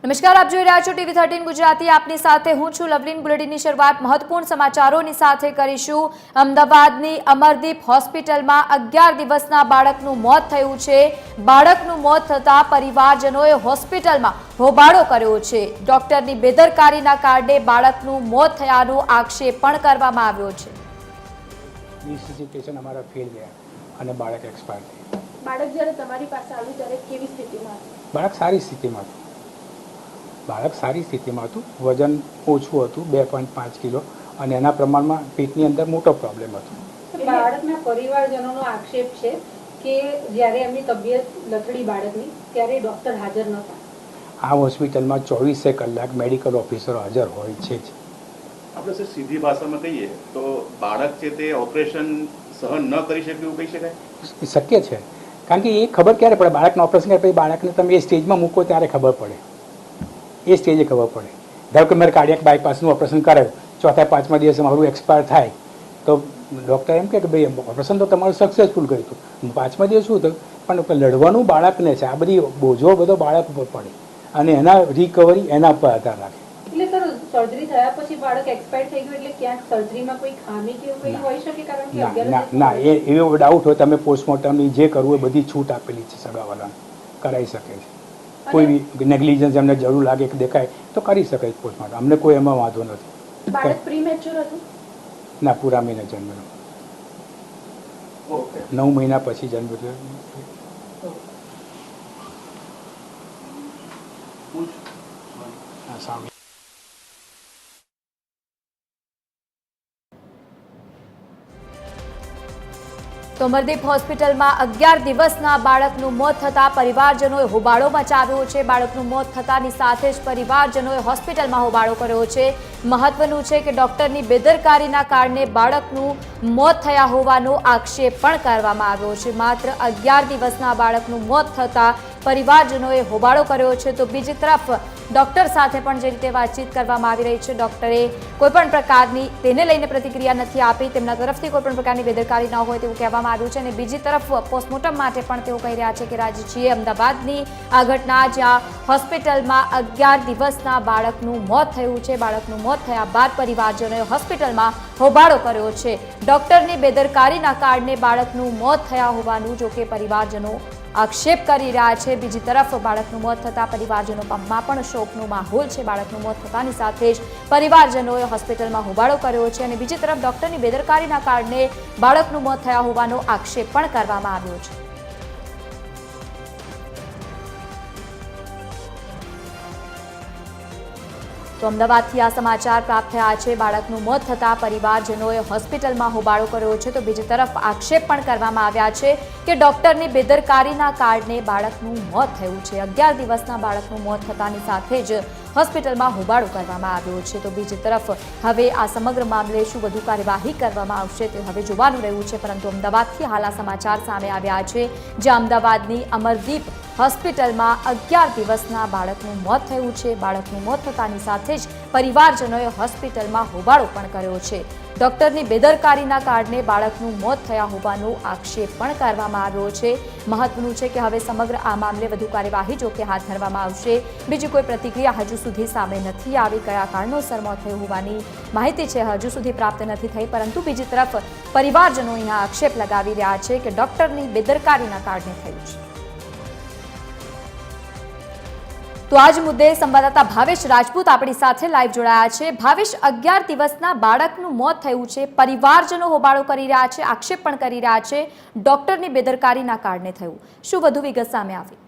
નમસ્કાર, આપ જોઈ રહ્યા છો TV13 ગુજરાતી। આપની સાથે હું છું લવલીન। બુલેટિનની શરૂઆત મહત્વપૂર્ણ સમાચારોની સાથે કરીશું। અમદાવાદની અમરદીપ હોસ્પિટલમાં 11 દિવસના બાળકનું મોત થયું છે। બાળકનું મોત થતા પરિવારજનોએ હોસ્પિટલમાં હોબાળો કર્યો છે। ડોક્ટરની બેદરકારીના કારણે બાળકનું મોત થયાનો આક્ષેપ પણ કરવામાં આવ્યો છે। ईसीजी पेशेंट हमारा फेल गया અને બાળક એક્સપાયર થયું। બાળક જ્યારે તમારી પાસે આવ્યું ત્યારે કેવી સ્થિતિમાં હતું? બાળક સારી સ્થિતિમાં હતું। બાળક સારી સ્થિતિમાં હતું, વજન ઓછું હતું 2.5 કિલો અને એના પ્રમાણમાં પેટની અંદર મોટો પ્રોબ્લેમ હતો। બાળકના પરિવારજનોનો આક્ષેપ છે કે જ્યારે એમની તબિયત લથડી બાળકની ત્યારે ડોક્ટર હાજર નહોતા। આ હોસ્પિટલમાં 24 કલાક મેડિકલ ઓફિસરો હાજર હોય છે જ। આપણે સર સીધી ભાષામાં કહીએ તો બાળક છે તે ઓપરેશન સહન ન કરી શકે એવું કહી શકાય? શક્ય છે, કારણ કે એ ખબર ક્યારે પડે? બાળકનું ઓપરેશન કર્યા પછી બાળકને તમે એ સ્ટેજમાં મૂકો ત્યારે ખબર પડે, એ સ્ટેજે ખબર પડે। ધારો કે મારે કાર્ડિયક બાયપાસનું ઓપરેશન કરાયું, ચોથા પાંચમા દિવસે મારું એક્સપાયર થાય તો ડૉક્ટર એમ કહે કે ભાઈ ઓપરેશન તો તમારું સક્સેસફુલ કર્યું હતું, પાંચમા દિવસ શું થયું? પણ લડવાનું બાળકને છે, આ બધી બોજો બધો બાળક ઉપર પડે અને એના રિકવરી એના પર આધાર રાખે। એટલે સર સર્જરી થયા પછી બાળક એક્સપાયર થઈ ગયું એટલે ક્યાંક સર્જરીમાં કોઈ ખામી કે એવું કંઈ હોઈ શકે? કારણ કે ના, એવો ડાઉટ હોય તમે પોસ્ટમોર્ટમની જે કરવું એ બધી છૂટ આપેલી છે, સગાવાલાને કરાવી શકે છે। કોઈ નેગ્લિજન્સ એમને જરૂર લાગે કે દેખાય તો કરી શકે પોસ્ટમોર્ટમ, અમને કોઈ એમાં વાંધો નથી। બાળક પ્રીમેચ્યોર હતું? ના, પૂરા મહિને જન્મેલો, 9 મહિના પછી જન્મેલો। સામે તો અમરદીપ હોસ્પિટલમાં 11 દિવસના બાળકનું મોત થતા પરિવારજનોએ હોબાળો મચાવ્યો છે। બાળકનું મોત થતાની સાથે જ પરિવારજનોએ હોસ્પિટલમાં હોબાળો કર્યો છે। મહત્વનું છે કે ડોક્ટરની બેદરકારીના કારણે બાળકનું મોત થયા હોવાનો આક્ષેપ પણ કરવામાં આવ્યો છે। માત્ર 11 દિવસના બાળકનું મોત થતા પરિવારજનોએ હોબાળો કર્યો છે। તો બીજી તરફ ડોક્ટર સાથે પણ જે રીતે વાતચીત કરવામાં આવી રહી છે, ડોક્ટરે કોઈપણ પ્રકારની તેને લઈને પ્રતિક્રિયા નથી આપી, તેમના તરફથી કોઈપણ પ્રકારની બેદરકારી ન હોય તેવું કહેવામાં આવ્યું છે। અને બીજી તરફ પોસ્ટમોર્ટમ માટે પણ તેઓ કહી રહ્યા છે કે રાજ્ય છીએ અમદાવાદની આ ઘટના જ્યાં હોસ્પિટલમાં 11 દિવસના બાળકનું મોત થયું છે। બાળકનું મોત થયા બાદ પરિવારજનોએ હોસ્પિટલમાં હોબાળો કર્યો છે। ડોક્ટરની બેદરકારીના કારણે બાળકનું મોત થયા હોવાનું જો કે પરિવારજનો આક્ષેપ કરી રહ્યા છે। બીજી તરફ બાળકનું મોત થતાં પરિવારજનોમાં પણ શોકનો માહોલ છે। બાળકનું મોત થતાની સાથે જ પરિવારજનોએ હોસ્પિટલમાં હોબાળો કર્યો છે અને બીજી તરફ ડોક્ટરની બેદરકારીના કારણે બાળકનું મોત થયા હોવાનો આક્ષેપ પણ કરવામાં આવ્યો છે। તો અમદાવાદથી આ સમાચાર પ્રાપ્ત થયા છે। બાળકનું મોત થતાં પરિવારજનોએ હોસ્પિટલમાં હોબાળો કર્યો છે। તો બીજી તરફ આક્ષેપ પણ કરવામાં આવ્યા છે કે ડોક્ટરની બેદરકારીના કારણે બાળકનું મોત થયું છે। 11 દિવસના બાળકનું મોત થતાની સાથે જ હોસ્પિટલમાં હોબાળો કરવામાં આવ્યો છે। તો બીજી તરફ હવે આ સમગ્ર મામલે શું વધુ કાર્યવાહી કરવામાં આવશે તે હવે જોવાનું રહ્યું છે। પરંતુ અમદાવાદથી હાલ આ સમાચાર સામે આવ્યા છે, જ્યાં અમદાવાદની અમરદીપ હોસ્પિટલમાં 11 દિવસના બાળકનું મોત થયું છે। બાળકનું મોત થતાની સાથે જ પરિવારજનોએ હોસ્પિટલમાં હોબાળો પણ કર્યો છે। ડોક્ટરની બેદરકારીના કારણે બાળકનું મોત થયા હોવાનો આક્ષેપ પણ કરવામાં આવ્યો છે। મહત્વનું છે કે હવે સમગ્ર આ મામલે વધુ કાર્યવાહી જો કે હાથ ધરવામાં આવશે। બીજી કોઈ પ્રતિક્રિયા હજુ સુધી સામે નથી આવી। કયા કારણોસર મોત થયું હોવાની માહિતી છે હજુ સુધી પ્રાપ્ત નથી થઈ, પરંતુ બીજી તરફ પરિવારજનો અહીંયા આક્ષેપ લગાવી રહ્યા છે કે ડોક્ટરની બેદરકારીના કારણે થયું છે। તો આજ મુદ્દે સંવાદદાતા ભાવેશ રાજપૂત આપણી સાથે લાઈવ જોડાયા છે। ભાવેશ, 11 દિવસના બાળકનું મોત થયું છે, પરિવારજનો હોબાળો કરી રહ્યા છે, આક્ષેપ પણ કરી રહ્યા છે ડોક્ટરની બેદરકારીના કારણે થયું, શું વધુ વિગત સામે આવી?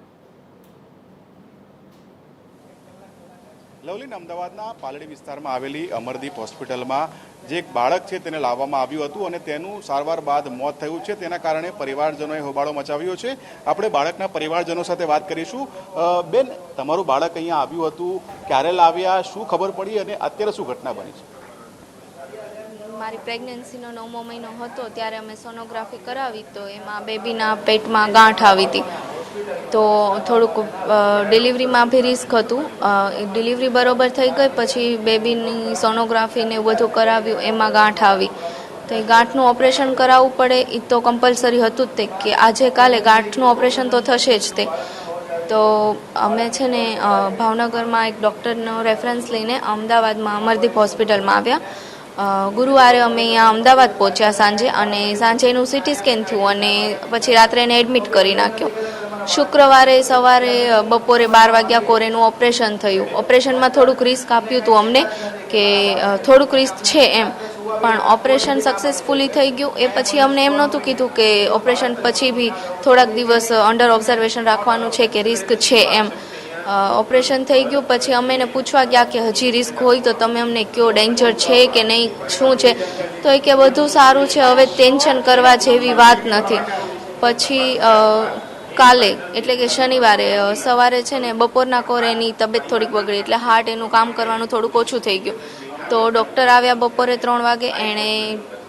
લવલીન, અમદાવાદના પાલડી વિસ્તારમાં આવેલી અમરદીપ હોસ્પિટલમાં જે એક બાળક છે તેને લાવવામાં આવ્યું હતું અને તેનું સારવાર બાદ મોત થયું છે। તેના કારણે પરિવારજનોએ હોબાળો મચાવ્યો છે। આપણે બાળકના પરિવારજનો સાથે વાત કરીશું। બેન, તમારું બાળક અહીંયા આવ્યું હતું, ક્યારે લાવ્યા, શું ખબર પડી અને અત્યારે શું ઘટના બની છે? મારી પ્રેગ્નન્સીનો 9મો મહિનો હતો ત્યારે અમે સોનોગ્રાફી કરાવી તો એમાં બેબીના પેટમાં ગાંઠ આવી હતી। તો થોડુંક ડિલિવરીમાં બી રિસ્ક હતું। ડિલિવરી બરોબર થઈ ગઈ પછી બેબીની સોનોગ્રાફીને એવું બધું કરાવ્યું, એમાં ગાંઠ આવી તો એ ગાંઠનું ઓપરેશન કરાવવું પડે, એ તો કમ્પલસરી હતું જ તે કે આજે કાલે ગાંઠનું ઓપરેશન તો થશે જ તે। તો અમે છે ને ભાવનગરમાં એક ડૉક્ટરનો રેફરન્સ લઈને અમદાવાદમાં અમરદીપ હોસ્પિટલમાં આવ્યા. ગુરુવારે અમે અહીંયા અમદાવાદ પહોંચ્યા સાંજે, અને સાંજે એનું સિટી સ્કેન થયું અને પછી રાત્રે એને એડમિટ કરી નાખ્યો. શુક્રવારે સવારે બપોરે 12 વાગ્યા કોરેનું ઓપરેશન થયું. ઓપરેશનમાં થોડુંક રિસ્ક આપ્યું હતું અમને કે થોડુંક રિસ્ક છે એમ, પણ ઓપરેશન સક્સેસફુલી થઈ ગયું. એ પછી અમને એમ નહોતું કીધું કે ઓપરેશન પછી બી થોડાક દિવસ અંડર ઓબ્ઝર્વેશન રાખવાનું છે કે રિસ્ક છે એમ. ઓપરેશન થઈ ગયું પછી અમે એને પૂછવા ગયા કે હજી રિસ્ક હોય તો તમે અમને કયો, ડેન્જર છે કે નહીં, શું છે? તો એ કે બધું સારું છે, હવે ટેન્શન કરવા જેવી વાત નથી. પછી કાલે એટલે કે શનિવારે સવારે છે ને બપોરના કોરે એની તબિયત થોડીક બગડી, એટલે હાર્ટ એનું કામ કરવાનું થોડુંક ઓછું થઈ ગયું. તો ડૉક્ટર આવ્યા બપોરે 3 વાગે, એણે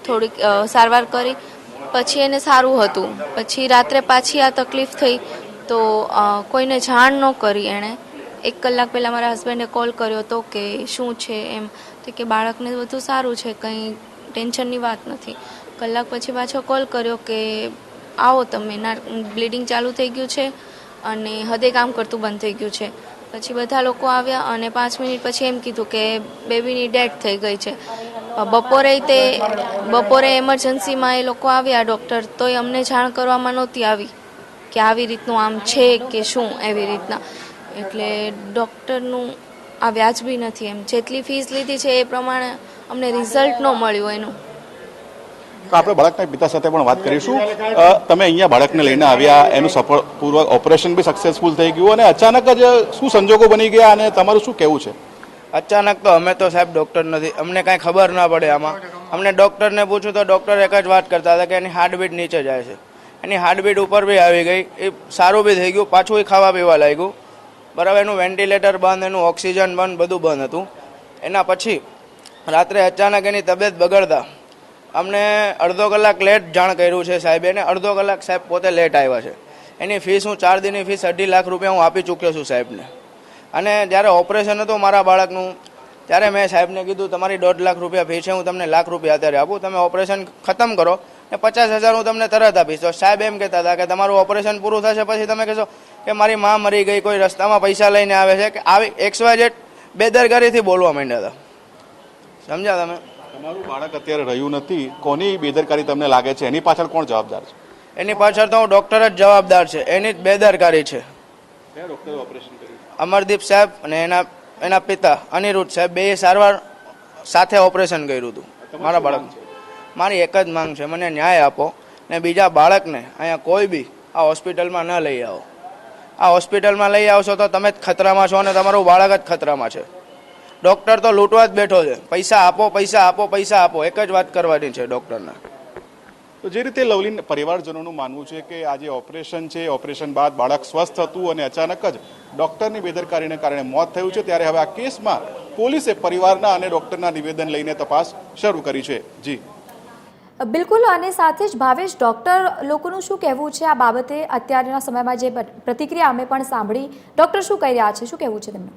થોડીક સારવાર કરી, પછી એને સારું હતું. પછી રાત્રે પાછી આ તકલીફ થઈ તો કોઈને જાણ ન કરી. એણે 1 કલાક પહેલાં મારા હસબન્ડે કોલ કર્યો હતો કે શું છે એમ, તો કે બાળકને બધું સારું છે, કંઈ ટેન્શનની વાત નથી. કલાક પછી પાછો કોલ કર્યો કે આવો તમે, બ્લીડિંગ ચાલુ થઈ ગયું છે અને હૃદય કામ કરતું બંધ થઈ ગયું છે. પછી બધા લોકો આવ્યા અને 5 મિનિટ પછી એમ કીધું કે બેબીની ડેથ થઈ ગઈ છે. બપોરે એમરજન્સીમાં એ લોકો આવ્યા ડૉક્ટર, તોય અમને જાણ કરવામાં નહોતી આવી કે આવી રીતનું આમ છે કે શું એવી રીતના. એટલે ડૉક્ટરનું આ વ્યાજબી નથી એમ. જેટલી ફીસ લીધી છે એ પ્રમાણે અમને રિઝલ્ટ ન મળ્યું એનું. તો આપણે બાળકના પિતા સાથે પણ વાત કરીશું. તમે અહીંયા બાળકને લઈને આવ્યા, એનું સફળપૂર્વક ઓપરેશન બી સક્સેસફુલ થઈ ગયું, અને અચાનક જ શું સંજોગો બની ગયા, અને તમારું શું કહેવું છે? અચાનક તો અમે તો સાહેબ ડૉક્ટર નથી, અમને કાંઈ ખબર ના પડે આમાં. અમને ડૉક્ટરને પૂછ્યું તો ડૉક્ટર એક જ વાત કરતા હતા કે એની હાર્ટબીટ નીચે જાય છે. એની હાર્ટબીટ ઉપર બી આવી ગઈ, એ સારું બી થઈ ગયું, પાછું એ ખાવા પીવા લાગ્યું. બરાબર, એનું વેન્ટિલેટર બંધ, એનું ઓક્સિજન બંધ, બધું બંધ હતું. એના પછી રાત્રે અચાનક એની તબિયત બગડતા અમને અડધો કલાક લેટ જાણ કર્યું છે સાહેબે, ને અડધો કલાક સાહેબ પોતે લેટ આવ્યા છે. એની ફીસ હું 4 દિનની ફીસ 2.5 લાખ રૂપિયા હું આપી ચૂક્યો છું સાહેબને. અને જ્યારે ઓપરેશન હતું મારા બાળકનું, ત્યારે મેં સાહેબને કીધું તમારી 1.5 લાખ રૂપિયા ફી છે, હું તમને 1 લાખ રૂપિયા અત્યારે આપું, તમે ઓપરેશન ખતમ કરો ને 50,000 હું તમને તરત આપીશ. તો સાહેબ એમ કહેતા હતા કે તમારું ઓપરેશન પૂરું થશે પછી તમે કહેશો કે મારી માં મરી ગઈ, કોઈ રસ્તામાં પૈસા લઈને આવે છે, કે આવી XYZ બેદરકારીથી બોલવા માંડ્યા હતા. સમજ્યા તમે? તમારું બાળક અત્યારે રહ્યું નથી, કોની બેદરકારી તમને લાગે છે? એની પાછળ કોણ જવાબદાર છે? એની પાછળ તો હું ડૉક્ટર જ જવાબદાર છે, એની જ બેદરકારી છે. કયા ડૉક્ટરે ઓપરેશન કર્યું? અમરદીપ સાહેબ અને એના પિતા અનિરુદ્ધ સાહેબ, બે સારવાર સાથે ઓપરેશન કર્યું હતું મારા બાળક. મારી એક જ માંગ છે, મને ન્યાય આપો ને બીજા બાળકને અહીંયા કોઈ બી આ હોસ્પિટલમાં ન લઈ આવો. આ હોસ્પિટલમાં લઈ આવશો તો તમે જ ખતરામાં છો અને તમારું બાળક જ ખતરામાં છે. ડૉક્ટર તો લૂંટવા જ બેઠો છે, પૈસા આપો, પૈસા આપો, પૈસા આપો, એક જ વાત કરવાની છે ડૉક્ટરને. તો જે રીતે લવલીન પરિવારજનોનું માનવું છે કે આ જે ઓપરેશન છે, ઓપરેશન બાદ બાળક સ્વસ્થ હતું અને અચાનક જ ડૉક્ટરની બેદરકારીને કારણે મોત થયું છે, ત્યારે હવે આ કેસમાં પોલીસે પરિવારના અને ડૉક્ટરના નિવેદન લઈને તપાસ શરૂ કરી છે. જી બિલકુલ, અને સાથે જ ભાવેશ, ડૉક્ટર લોકોનું શું કહેવું છે આ બાબતે? અત્યારના સમયમાં જે પ્રતિક્રિયા અમે પણ સાંભળી, ડૉક્ટર શું કહી રહ્યા છે, શું કહેવું છે તેમનું?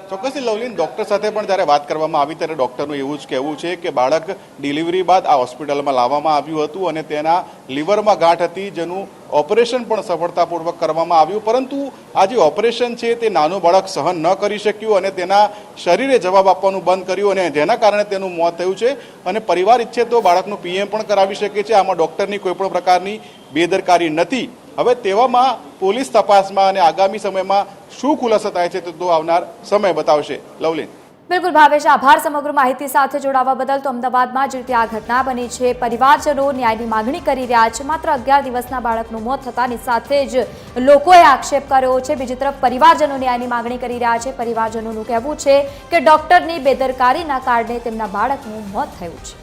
ચોક્કસથી લવલીન, ડૉક્ટર સાથે પણ જ્યારે વાત કરવામાં આવી ત્યારે ડૉક્ટરનું એવું જ કહેવું છે કે બાળક ડિલિવરી બાદ આ હોસ્પિટલમાં લાવવામાં આવ્યું હતું અને તેના લીવરમાં ગાંઠ હતી, જેનું ઓપરેશન પણ સફળતાપૂર્વક કરવામાં આવ્યું, પરંતુ આ જે ઓપરેશન છે તે નાનું બાળક સહન ન કરી શક્યું અને તેના શરીરે જવાબ આપવાનું બંધ કર્યું, અને જેના કારણે તેનું મોત થયું છે. અને પરિવાર ઈચ્છે તો બાળકનું PM પણ કરાવી શકે છે. આમાં ડૉક્ટરની કોઈ પણ પ્રકારની બેદરકારી નથી. હવે તેવામાં પોલીસ તપાસમાં અને આગામી સમયમાં શું ખુલાસો થાય છે તો આવનાર સમય બતાવશે. લવલીન. બિલકુલ ભાવેશ, આભાર સમગ્ર માહિતી સાથે જોડાવા બદલ. તો અમદાવાદમાં જે રીતે આ ઘટના બની છે, પરિવારજનો ન્યાયની માગણી કરી રહ્યા છે. માત્ર 11 દિવસના બાળકનું મોત થતાની સાથે જ લોકોએ આક્ષેપ કર્યો છે. બીજી તરફ પરિવારજનો ન્યાયની માગણી કરી રહ્યા છે. પરિવારજનોનું કહેવું છે કે ડોક્ટરની બેદરકારીના કારણે તેમના બાળકનું મોત થયું છે.